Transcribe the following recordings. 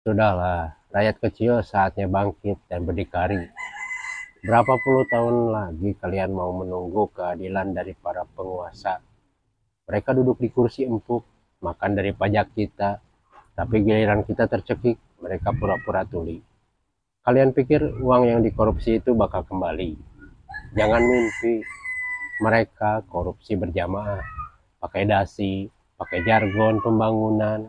Sudahlah, rakyat kecil saatnya bangkit dan berdikari. Berapa puluh tahun lagi kalian mau menunggu keadilan dari para penguasa? Mereka duduk di kursi empuk, makan dari pajak kita, tapi giliran kita tercekik, mereka pura-pura tuli. Kalian pikir uang yang dikorupsi itu bakal kembali? Jangan mimpi. Mereka korupsi berjamaah, pakai dasi, pakai jargon pembangunan.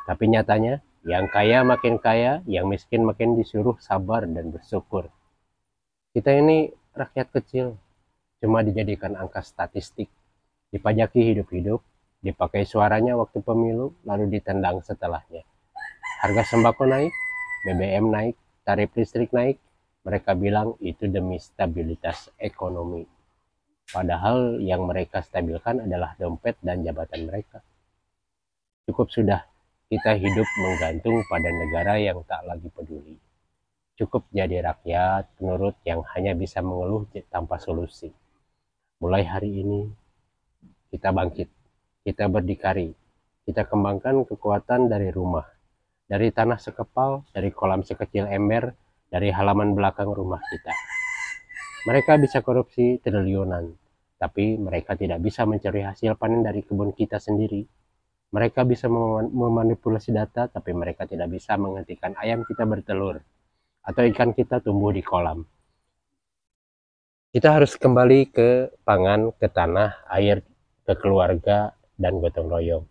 Tapi nyatanya, yang kaya makin kaya, yang miskin makin disuruh sabar dan bersyukur. Kita ini rakyat kecil, cuma dijadikan angka statistik, dipajaki hidup-hidup, dipakai suaranya waktu pemilu, lalu ditendang setelahnya. Harga sembako naik, BBM naik, tarif listrik naik, mereka bilang itu demi stabilitas ekonomi. Padahal yang mereka stabilkan adalah dompet dan jabatan mereka. Cukup sudah kita hidup menggantung pada negara yang tak lagi peduli. Cukup jadi rakyat penurut yang hanya bisa mengeluh tanpa solusi. Mulai hari ini kita bangkit, kita berdikari, kita kembangkan kekuatan dari rumah, dari tanah sekepal, dari kolam sekecil ember, dari halaman belakang rumah kita. Mereka bisa korupsi triliunan, tapi mereka tidak bisa mencari hasil panen dari kebun kita sendiri. Mereka bisa memanipulasi data, tapi mereka tidak bisa menghentikan ayam kita bertelur atau ikan kita tumbuh di kolam. Kita harus kembali ke pangan, ke tanah, air, ke keluarga, dan gotong royong.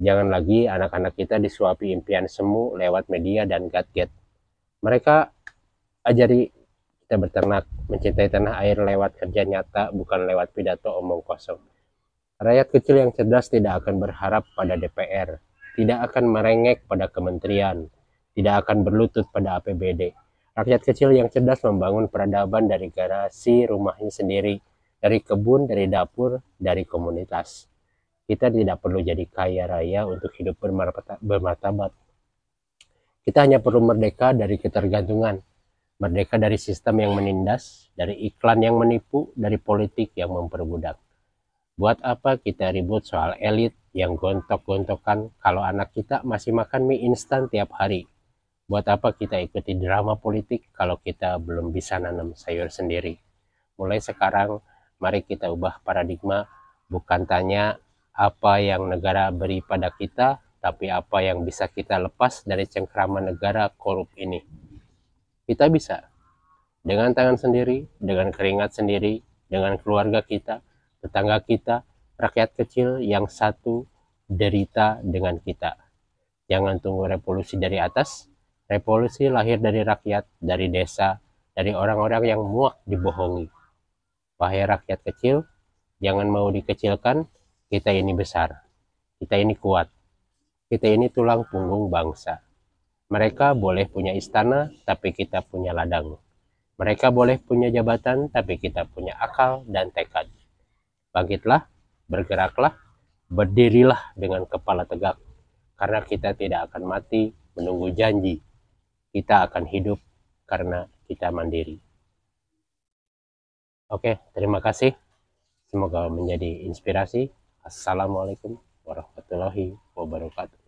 Jangan lagi anak-anak kita disuapi impian semu lewat media dan gadget. Mereka ajari kita berternak, mencintai tanah air lewat kerja nyata, bukan lewat pidato omong kosong. Rakyat kecil yang cerdas tidak akan berharap pada DPR, tidak akan merengek pada kementerian, tidak akan berlutut pada APBD. Rakyat kecil yang cerdas membangun peradaban dari garasi rumahnya sendiri, dari kebun, dari dapur, dari komunitas. Kita tidak perlu jadi kaya raya untuk hidup bermartabat. Kita hanya perlu merdeka dari ketergantungan, merdeka dari sistem yang menindas, dari iklan yang menipu, dari politik yang memperbudak. Buat apa kita ribut soal elit yang gontok-gontokan kalau anak kita masih makan mie instan tiap hari? Buat apa kita ikuti drama politik kalau kita belum bisa nanam sayur sendiri? Mulai sekarang, mari kita ubah paradigma, bukan tanya apa yang negara beri pada kita, tapi apa yang bisa kita lepas dari cengkraman negara korup ini. Kita bisa, dengan tangan sendiri, dengan keringat sendiri, dengan keluarga kita, tetangga kita, rakyat kecil yang satu derita dengan kita. Jangan tunggu revolusi dari atas. Revolusi lahir dari rakyat, dari desa, dari orang-orang yang muak dibohongi. Wahai rakyat kecil, jangan mau dikecilkan. Kita ini besar, kita ini kuat, kita ini tulang punggung bangsa. Mereka boleh punya istana, tapi kita punya ladang. Mereka boleh punya jabatan, tapi kita punya akal dan tekad. Bangkitlah, bergeraklah, berdirilah dengan kepala tegak. Karena kita tidak akan mati menunggu janji. Kita akan hidup karena kita mandiri. Oke, terima kasih. Semoga menjadi inspirasi. Assalamualaikum warahmatullahi wabarakatuh.